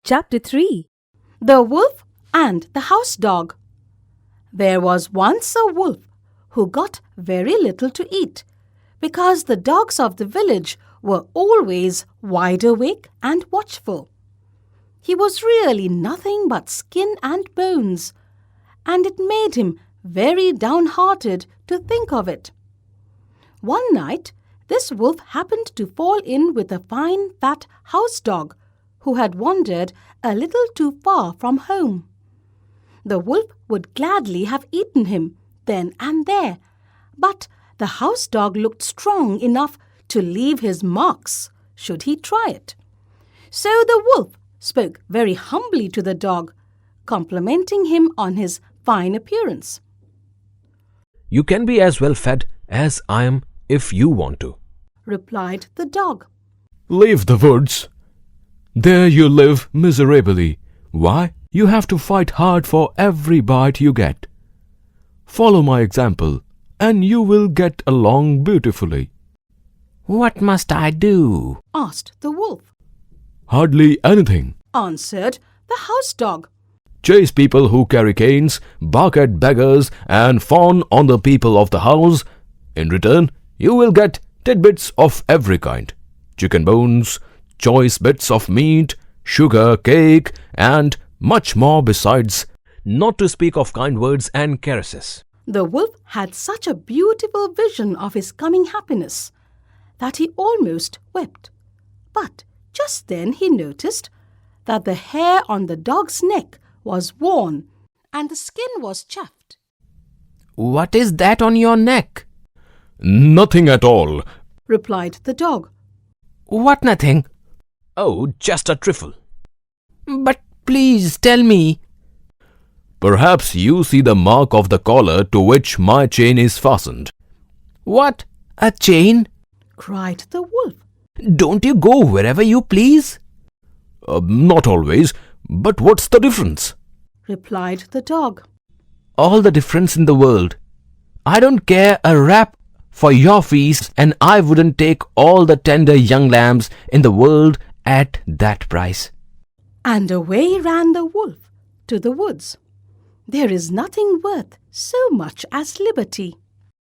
Chapter 3. The Wolf and the House Dog. There was once a wolf who got very little to eat because the dogs of the village were always wide awake and watchful. He was really nothing but skin and bones, and it made him very downhearted to think of it. One night, this wolf happened to fall in with a fine fat house dog who had wandered a little too far from home. The wolf would gladly have eaten him then and there, but the house dog looked strong enough to leave his marks should he try it. So the wolf spoke very humbly to the dog, complimenting him on his fine appearance. "You can be as well fed as I am if you want to," replied the dog. "Leave the woods. There you live miserably. Why? You have to fight hard for every bite you get. Follow my example, and you will get along beautifully." "What must I do?" asked the wolf. "Hardly anything. Answered the house dog. Chase people who carry canes, bark at beggars, and fawn on the people of the house. In return, you will get tidbits of every kind: chicken bones, choice bits of meat, sugar, cake, and much more besides, not to speak of kind words and caresses. The wolf had such a beautiful vision of his coming happiness that he almost wept. But just then he noticed that the hair on the dog's neck was worn and the skin was chafed. "What is that on your neck?" Nothing at all," replied the dog. "What nothing?" "Oh, just a trifle." "But please tell me." "Perhaps you see the mark of the collar to which my chain is fastened." "What? A chain?" cried the wolf. "Don't you go wherever you please?" Not always, but what's the difference?" replied the dog. "All the difference in the world. I don't care a rap for your feast, and I wouldn't take all the tender young lambs in the world at that price." And away ran the wolf to the woods. There is nothing worth so much as liberty.